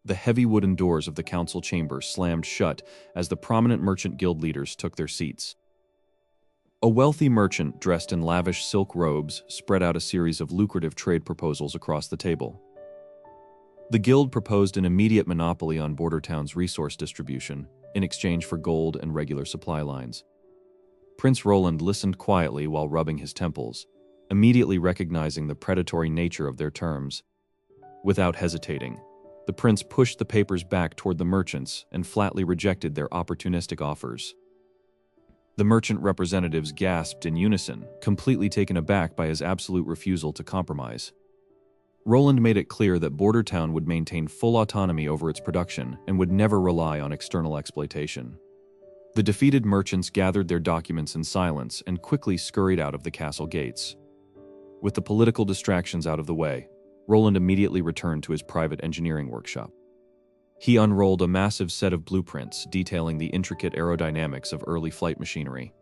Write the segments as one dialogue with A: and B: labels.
A: The heavy wooden doors of the council chamber slammed shut as the prominent merchant guild leaders took their seats. A wealthy merchant dressed in lavish silk robes spread out a series of lucrative trade proposals across the table. The guild proposed an immediate monopoly on Border Town's resource distribution in exchange for gold and regular supply lines. Prince Roland listened quietly while rubbing his temples, immediately recognizing the predatory nature of their terms. Without hesitating, the prince pushed the papers back toward the merchants and flatly rejected their opportunistic offers. The merchant representatives gasped in unison, completely taken aback by his absolute refusal to compromise. Roland made it clear that Border Town would maintain full autonomy over its production and would never rely on external exploitation. The defeated merchants gathered their documents in silence and quickly scurried out of the castle gates. With the political distractions out of the way, Roland immediately returned to his private engineering workshop. He unrolled a massive set of blueprints detailing the intricate aerodynamics of early flight machinery.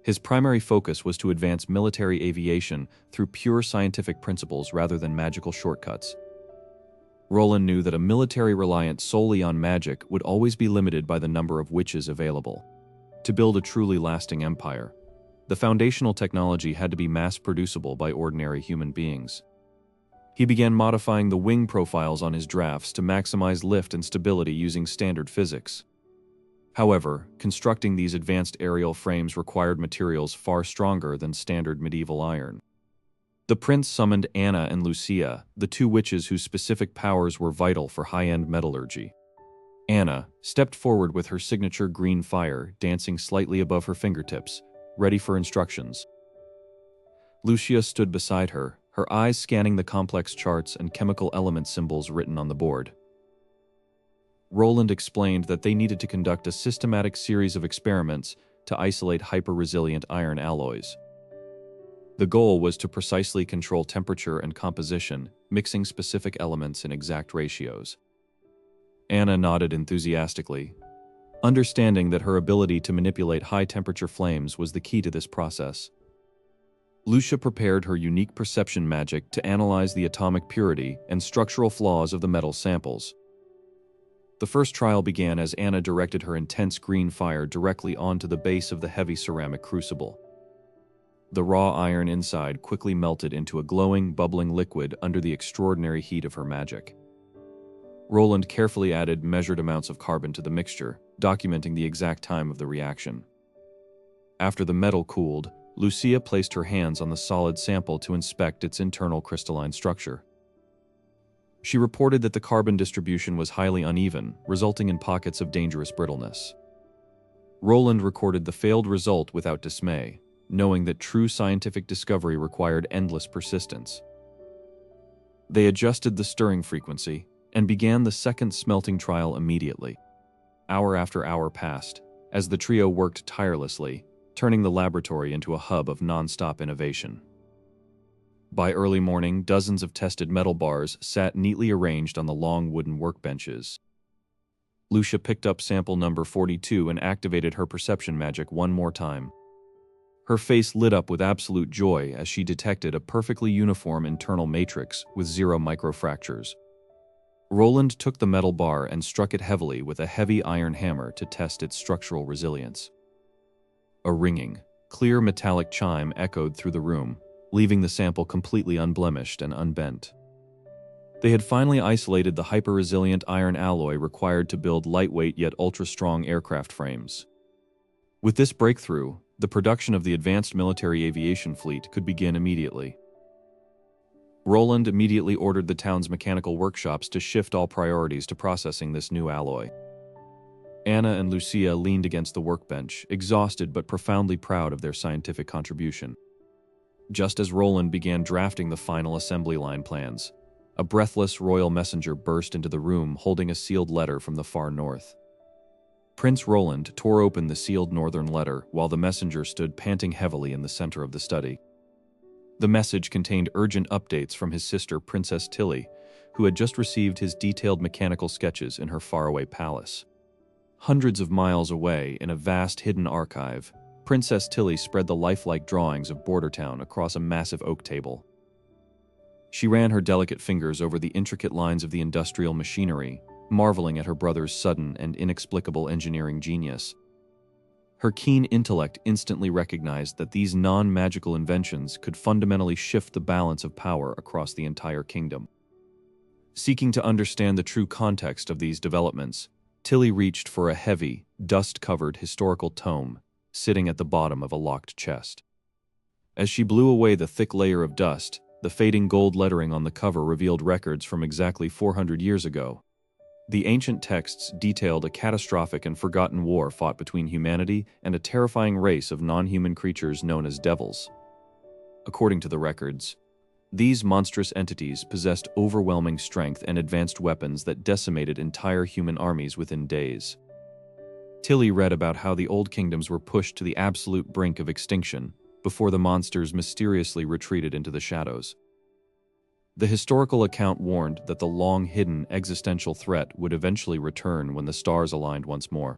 A: His primary focus was to advance military aviation through pure scientific principles rather than magical shortcuts. Roland knew that a military reliant solely on magic would always be limited by the number of witches available. To build a truly lasting empire, the foundational technology had to be mass-producible by ordinary human beings. He began modifying the wing profiles on his drafts to maximize lift and stability using standard physics. However, constructing these advanced aerial frames required materials far stronger than standard medieval iron. The prince summoned Anna and Lucia, the two witches whose specific powers were vital for high-end metallurgy. Anna stepped forward with her signature green fire dancing slightly above her fingertips, ready for instructions. Lucia stood beside her, her eyes scanning the complex charts and chemical element symbols written on the board. Roland explained that they needed to conduct a systematic series of experiments to isolate hyper-resilient iron alloys. The goal was to precisely control temperature and composition, mixing specific elements in exact ratios. Anna nodded enthusiastically, understanding that her ability to manipulate high-temperature flames was the key to this process. Lucia prepared her unique perception magic to analyze the atomic purity and structural flaws of the metal samples. The first trial began as Anna directed her intense green fire directly onto the base of the heavy ceramic crucible. The raw iron inside quickly melted into a glowing, bubbling liquid under the extraordinary heat of her magic. Roland carefully added measured amounts of carbon to the mixture, documenting the exact time of the reaction. After the metal cooled, Lucia placed her hands on the solid sample to inspect its internal crystalline structure. She reported that the carbon distribution was highly uneven, resulting in pockets of dangerous brittleness. Roland recorded the failed result without dismay, knowing that true scientific discovery required endless persistence. They adjusted the stirring frequency and began the second smelting trial immediately. Hour after hour passed, as the trio worked tirelessly, turning the laboratory into a hub of non-stop innovation. By early morning, dozens of tested metal bars sat neatly arranged on the long wooden workbenches. Lucia picked up sample number 42 and activated her perception magic one more time. Her face lit up with absolute joy as she detected a perfectly uniform internal matrix with 0 microfractures. Roland took the metal bar and struck it heavily with a heavy iron hammer to test its structural resilience. A ringing, clear metallic chime echoed through the room, leaving the sample completely unblemished and unbent. They had finally isolated the hyper-resilient iron alloy required to build lightweight yet ultra-strong aircraft frames. With this breakthrough, the production of the advanced military aviation fleet could begin immediately. Roland immediately ordered the town's mechanical workshops to shift all priorities to processing this new alloy. Anna and Lucia leaned against the workbench, exhausted but profoundly proud of their scientific contribution. Just as Roland began drafting the final assembly line plans, a breathless royal messenger burst into the room holding a sealed letter from the far north. Prince Roland tore open the sealed northern letter while the messenger stood panting heavily in the center of the study. The message contained urgent updates from his sister Princess Tilly, who had just received his detailed mechanical sketches in her faraway palace. Hundreds of miles away, in a vast hidden archive, Princess Tilly spread the lifelike drawings of Border Town across a massive oak table. She ran her delicate fingers over the intricate lines of the industrial machinery, marveling at her brother's sudden and inexplicable engineering genius. Her keen intellect instantly recognized that these non-magical inventions could fundamentally shift the balance of power across the entire kingdom. Seeking to understand the true context of these developments, Tilly reached for a heavy, dust-covered historical tome sitting at the bottom of a locked chest. As she blew away the thick layer of dust, the fading gold lettering on the cover revealed records from exactly 400 years ago. The ancient texts detailed a catastrophic and forgotten war fought between humanity and a terrifying race of non-human creatures known as devils. According to the records, these monstrous entities possessed overwhelming strength and advanced weapons that decimated entire human armies within days. Tilly read about how the old kingdoms were pushed to the absolute brink of extinction before the monsters mysteriously retreated into the shadows. The historical account warned that the long-hidden existential threat would eventually return when the stars aligned once more.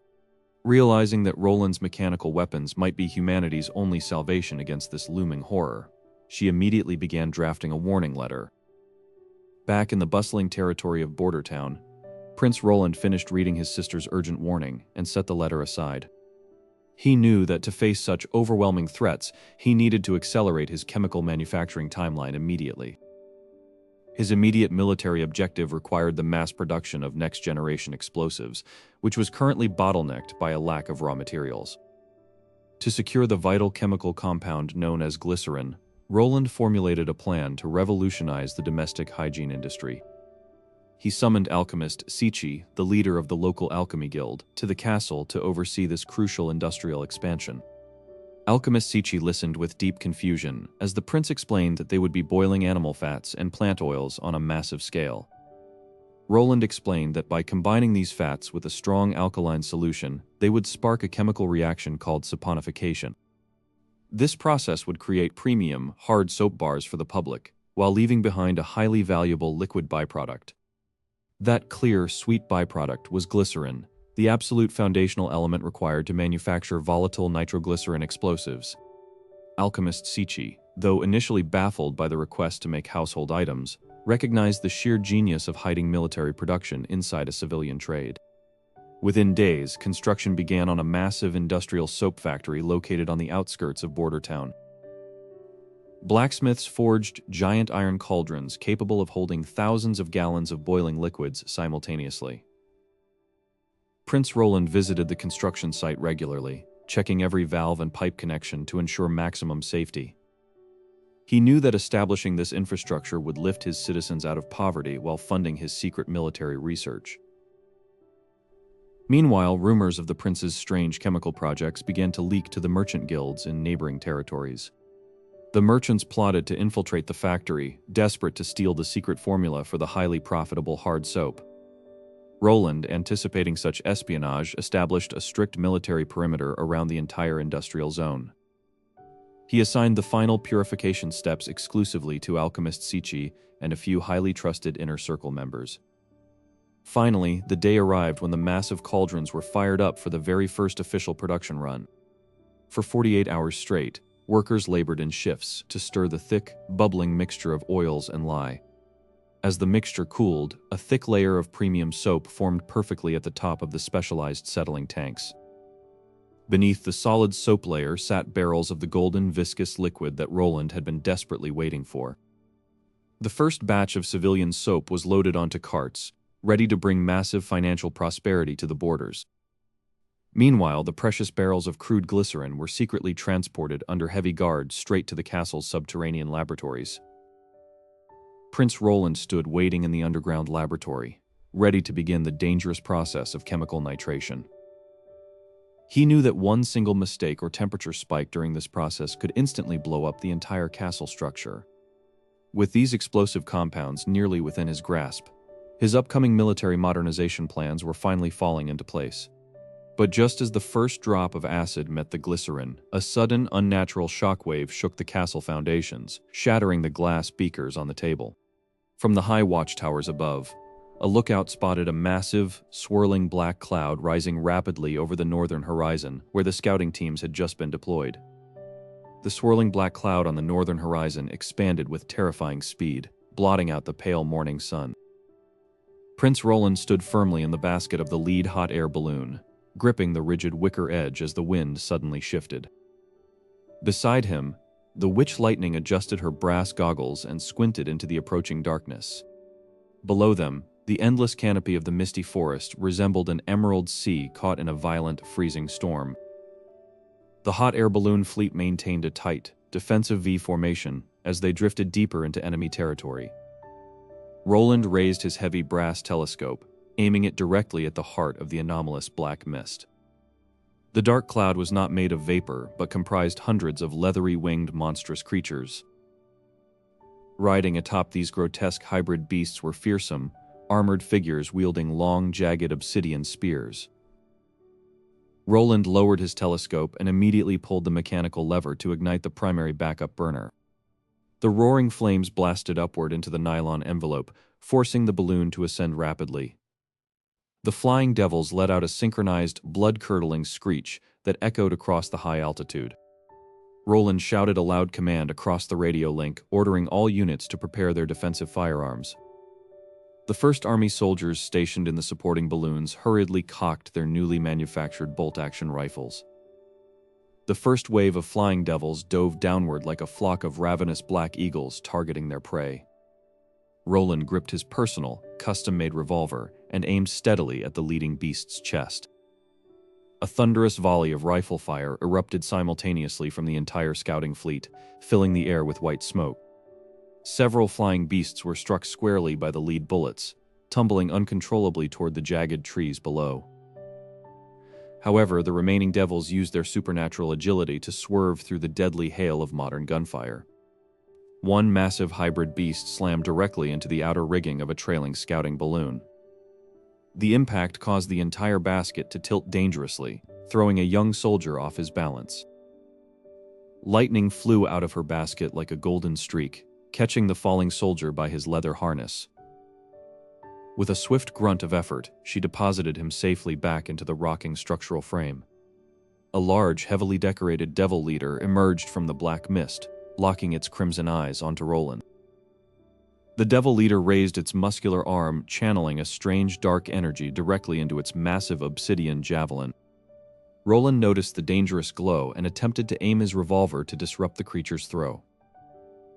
A: Realizing that Roland's mechanical weapons might be humanity's only salvation against this looming horror, she immediately began drafting a warning letter. Back in the bustling territory of Border Town, Prince Roland finished reading his sister's urgent warning and set the letter aside. He knew that to face such overwhelming threats, he needed to accelerate his chemical manufacturing timeline immediately. His immediate military objective required the mass production of next-generation explosives, which was currently bottlenecked by a lack of raw materials. To secure the vital chemical compound known as glycerin, Roland formulated a plan to revolutionize the domestic hygiene industry. He summoned alchemist Sichi, the leader of the local alchemy guild, to the castle to oversee this crucial industrial expansion. Alchemist Sichi listened with deep confusion as the prince explained that they would be boiling animal fats and plant oils on a massive scale. Roland explained that by combining these fats with a strong alkaline solution, they would spark a chemical reaction called saponification. This process would create premium, hard soap bars for the public, while leaving behind a highly valuable liquid byproduct. That clear, sweet byproduct was glycerin, the absolute foundational element required to manufacture volatile nitroglycerin explosives. Alchemist Sichi, though initially baffled by the request to make household items, recognized the sheer genius of hiding military production inside a civilian trade. Within days, construction began on a massive industrial soap factory located on the outskirts of Border Town. Blacksmiths forged giant iron cauldrons capable of holding thousands of gallons of boiling liquids simultaneously. Prince Roland visited the construction site regularly, checking every valve and pipe connection to ensure maximum safety. He knew that establishing this infrastructure would lift his citizens out of poverty while funding his secret military research. Meanwhile, rumors of the prince's strange chemical projects began to leak to the merchant guilds in neighboring territories. The merchants plotted to infiltrate the factory, desperate to steal the secret formula for the highly profitable hard soap. Roland, anticipating such espionage, established a strict military perimeter around the entire industrial zone. He assigned the final purification steps exclusively to alchemist Sichi and a few highly trusted inner circle members. Finally, the day arrived when the massive cauldrons were fired up for the very first official production run. For 48 hours straight, workers labored in shifts to stir the thick, bubbling mixture of oils and lye. As the mixture cooled, a thick layer of premium soap formed perfectly at the top of the specialized settling tanks. Beneath the solid soap layer sat barrels of the golden, viscous liquid that Roland had been desperately waiting for. The first batch of civilian soap was loaded onto carts, ready to bring massive financial prosperity to the borders. Meanwhile, the precious barrels of crude glycerin were secretly transported under heavy guard straight to the castle's subterranean laboratories. Prince Roland stood waiting in the underground laboratory, ready to begin the dangerous process of chemical nitration. He knew that one single mistake or temperature spike during this process could instantly blow up the entire castle structure. With these explosive compounds nearly within his grasp, his upcoming military modernization plans were finally falling into place. But just as the first drop of acid met the glycerin, a sudden, unnatural shockwave shook the castle foundations, shattering the glass beakers on the table. From the high watchtowers above, a lookout spotted a massive, swirling black cloud rising rapidly over the northern horizon where the scouting teams had just been deployed. The swirling black cloud on the northern horizon expanded with terrifying speed, blotting out the pale morning sun. Prince Roland stood firmly in the basket of the lead hot air balloon, gripping the rigid wicker edge as the wind suddenly shifted. Beside him, the witch Lightning adjusted her brass goggles and squinted into the approaching darkness. Below them, the endless canopy of the misty forest resembled an emerald sea caught in a violent, freezing storm. The hot air balloon fleet maintained a tight, defensive V formation as they drifted deeper into enemy territory. Roland raised his heavy brass telescope, aiming it directly at the heart of the anomalous black mist. The dark cloud was not made of vapor, but comprised hundreds of leathery-winged monstrous creatures. Riding atop these grotesque hybrid beasts were fearsome, armored figures wielding long, jagged obsidian spears. Roland lowered his telescope and immediately pulled the mechanical lever to ignite the primary backup burner. The roaring flames blasted upward into the nylon envelope, forcing the balloon to ascend rapidly. The flying devils let out a synchronized, blood-curdling screech that echoed across the high altitude. Roland shouted a loud command across the radio link, ordering all units to prepare their defensive firearms. The First Army soldiers stationed in the supporting balloons hurriedly cocked their newly manufactured bolt-action rifles. The first wave of flying devils dove downward like a flock of ravenous black eagles targeting their prey. Roland gripped his personal, custom-made revolver and aimed steadily at the leading beast's chest. A thunderous volley of rifle fire erupted simultaneously from the entire scouting fleet, filling the air with white smoke. Several flying beasts were struck squarely by the lead bullets, tumbling uncontrollably toward the jagged trees below. However, the remaining devils used their supernatural agility to swerve through the deadly hail of modern gunfire. One massive hybrid beast slammed directly into the outer rigging of a trailing scouting balloon. The impact caused the entire basket to tilt dangerously, throwing a young soldier off his balance. Lightning flew out of her basket like a golden streak, catching the falling soldier by his leather harness. With a swift grunt of effort, she deposited him safely back into the rocking structural frame. A large, heavily decorated devil leader emerged from the black mist, locking its crimson eyes onto Roland. The devil leader raised its muscular arm, channeling a strange dark energy directly into its massive obsidian javelin. Roland noticed the dangerous glow and attempted to aim his revolver to disrupt the creature's throw.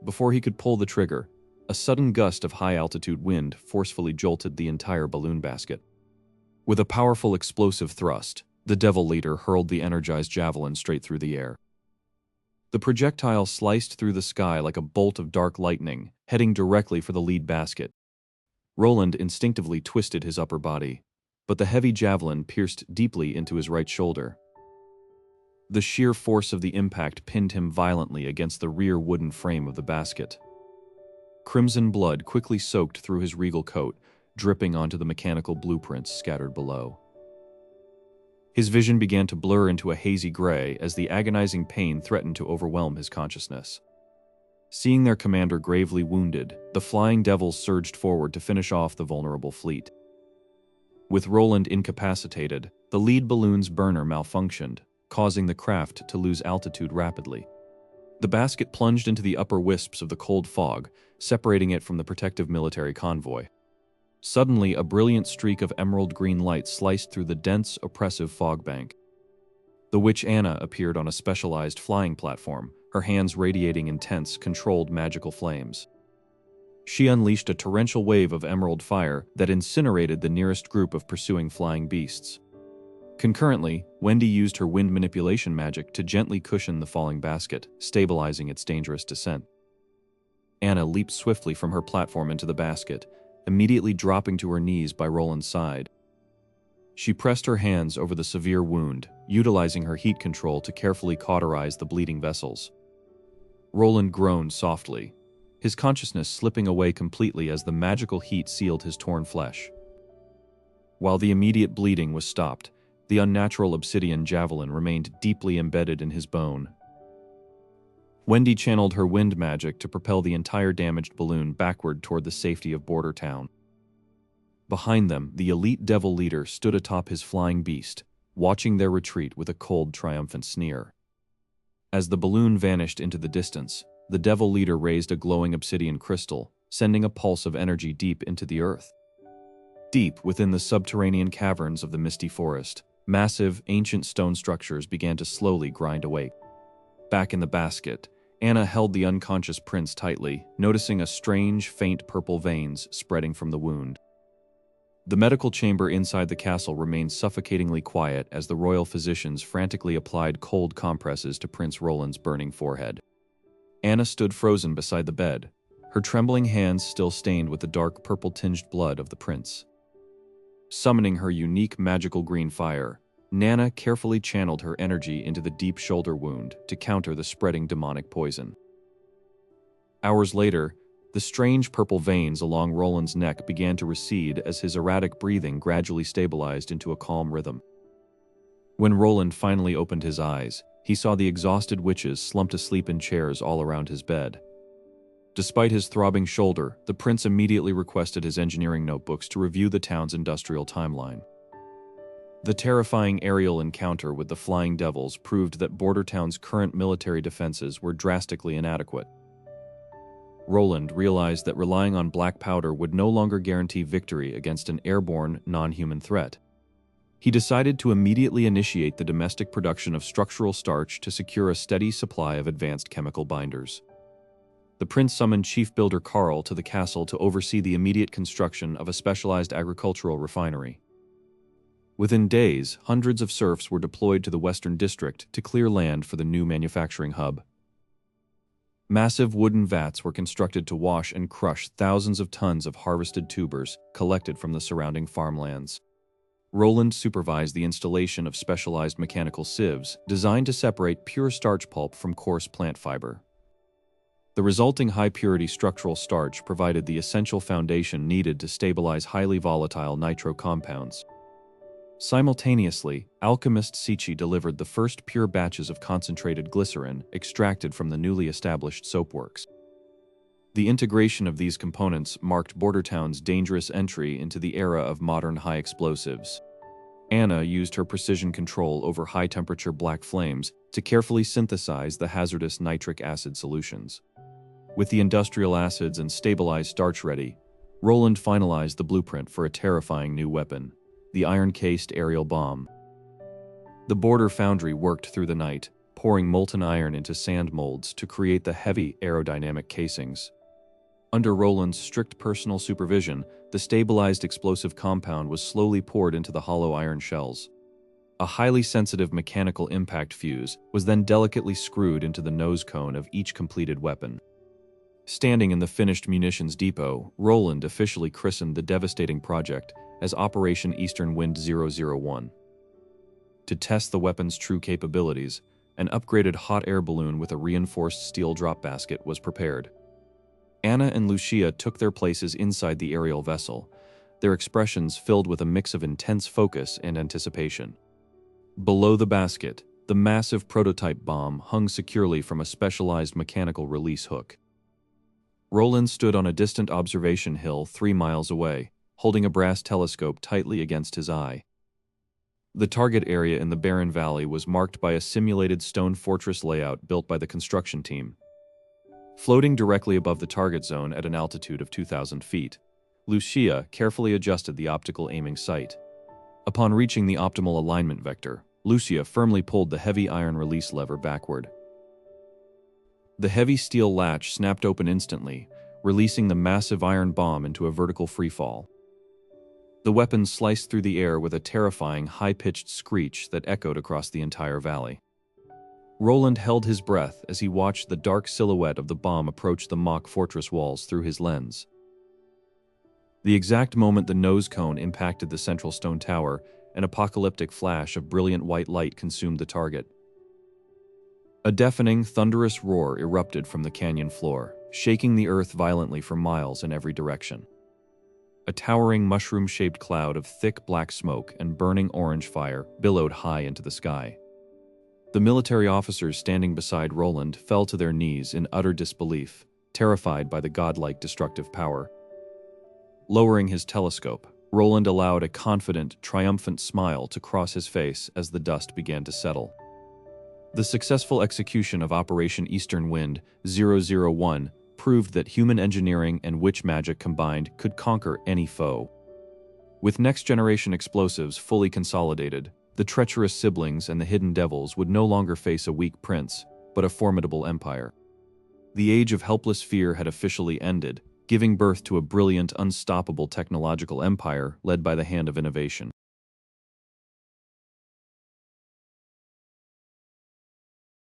A: Before he could pull the trigger, a sudden gust of high-altitude wind forcefully jolted the entire balloon basket. With a powerful explosive thrust, the devil leader hurled the energized javelin straight through the air. The projectile sliced through the sky like a bolt of dark lightning, heading directly for the lead basket. Roland instinctively twisted his upper body, but the heavy javelin pierced deeply into his right shoulder. The sheer force of the impact pinned him violently against the rear wooden frame of the basket. Crimson blood quickly soaked through his regal coat, dripping onto the mechanical blueprints scattered below. His vision began to blur into a hazy gray as the agonizing pain threatened to overwhelm his consciousness. Seeing their commander gravely wounded, the flying devils surged forward to finish off the vulnerable fleet. With Roland incapacitated, the lead balloon's burner malfunctioned, causing the craft to lose altitude rapidly. The basket plunged into the upper wisps of the cold fog, separating it from the protective military convoy. Suddenly, a brilliant streak of emerald green light sliced through the dense, oppressive fog bank. The witch Anna appeared on a specialized flying platform, her hands radiating intense, controlled magical flames. She unleashed a torrential wave of emerald fire that incinerated the nearest group of pursuing flying beasts. Concurrently, Wendy used her wind manipulation magic to gently cushion the falling basket, stabilizing its dangerous descent. Anna leaped swiftly from her platform into the basket, immediately dropping to her knees by Roland's side. She pressed her hands over the severe wound, utilizing her heat control to carefully cauterize the bleeding vessels. Roland groaned softly, his consciousness slipping away completely as the magical heat sealed his torn flesh. While the immediate bleeding was stopped, the unnatural obsidian javelin remained deeply embedded in his bone. Wendy channeled her wind magic to propel the entire damaged balloon backward toward the safety of Border Town. Behind them, the elite devil leader stood atop his flying beast, watching their retreat with a cold, triumphant sneer. As the balloon vanished into the distance, the devil leader raised a glowing obsidian crystal, sending a pulse of energy deep into the earth. Deep within the subterranean caverns of the misty forest, massive, ancient stone structures began to slowly grind awake. Back in the basket, Anna held the unconscious prince tightly, noticing a strange, faint purple veins spreading from the wound. The medical chamber inside the castle remained suffocatingly quiet as the royal physicians frantically applied cold compresses to Prince Roland's burning forehead. Anna stood frozen beside the bed, her trembling hands still stained with the dark purple-tinged blood of the prince. Summoning her unique magical green fire, Nana carefully channeled her energy into the deep shoulder wound to counter the spreading demonic poison. Hours later, the strange purple veins along Roland's neck began to recede as his erratic breathing gradually stabilized into a calm rhythm. When Roland finally opened his eyes, he saw the exhausted witches slumped asleep in chairs all around his bed. Despite his throbbing shoulder, the prince immediately requested his engineering notebooks to review the town's industrial timeline. The terrifying aerial encounter with the Flying Devils proved that Bordertown's current military defenses were drastically inadequate. Roland realized that relying on black powder would no longer guarantee victory against an airborne, non-human threat. He decided to immediately initiate the domestic production of structural starch to secure a steady supply of advanced chemical binders. The prince summoned Chief Builder Karl to the castle to oversee the immediate construction of a specialized agricultural refinery. Within days, hundreds of serfs were deployed to the Western District to clear land for the new manufacturing hub. Massive wooden vats were constructed to wash and crush thousands of tons of harvested tubers collected from the surrounding farmlands. Roland supervised the installation of specialized mechanical sieves designed to separate pure starch pulp from coarse plant fiber. The resulting high-purity structural starch provided the essential foundation needed to stabilize highly volatile nitro compounds. Simultaneously, alchemist Sichi delivered the first pure batches of concentrated glycerin extracted from the newly established soapworks. The integration of these components marked Bordertown's dangerous entry into the era of modern high explosives. Anna used her precision control over high-temperature black flames to carefully synthesize the hazardous nitric acid solutions. With the industrial acids and stabilized starch ready, Roland finalized the blueprint for a terrifying new weapon, the iron-cased aerial bomb. The border foundry worked through the night, pouring molten iron into sand molds to create the heavy aerodynamic casings. Under Roland's strict personal supervision, the stabilized explosive compound was slowly poured into the hollow iron shells. A highly sensitive mechanical impact fuse was then delicately screwed into the nose cone of each completed weapon. Standing in the finished munitions depot, Roland officially christened the devastating project as Operation Eastern Wind 001. To test the weapon's true capabilities, an upgraded hot air balloon with a reinforced steel drop basket was prepared. Anna and Lucia took their places inside the aerial vessel, their expressions filled with a mix of intense focus and anticipation. Below the basket, the massive prototype bomb hung securely from a specialized mechanical release hook. Roland stood on a distant observation hill 3 miles away, holding a brass telescope tightly against his eye. The target area in the barren valley was marked by a simulated stone fortress layout built by the construction team. Floating directly above the target zone at an altitude of 2,000 feet, Lucia carefully adjusted the optical aiming sight. Upon reaching the optimal alignment vector, Lucia firmly pulled the heavy iron release lever backward. The heavy steel latch snapped open instantly, releasing the massive iron bomb into a vertical freefall. The weapon sliced through the air with a terrifying, high-pitched screech that echoed across the entire valley. Roland held his breath as he watched the dark silhouette of the bomb approach the mock fortress walls through his lens. The exact moment the nose cone impacted the central stone tower, an apocalyptic flash of brilliant white light consumed the target. A deafening, thunderous roar erupted from the canyon floor, shaking the earth violently for miles in every direction. A towering mushroom-shaped cloud of thick black smoke and burning orange fire billowed high into the sky. The military officers standing beside Roland fell to their knees in utter disbelief, terrified by the godlike destructive power. Lowering his telescope, Roland allowed a confident, triumphant smile to cross his face as the dust began to settle. The successful execution of Operation Eastern Wind 001 proved that human engineering and witch magic combined could conquer any foe. With next-generation explosives fully consolidated, the treacherous siblings and the hidden devils would no longer face a weak prince, but a formidable empire. The age of helpless fear had officially ended, giving birth to a brilliant, unstoppable technological empire led by the hand of innovation.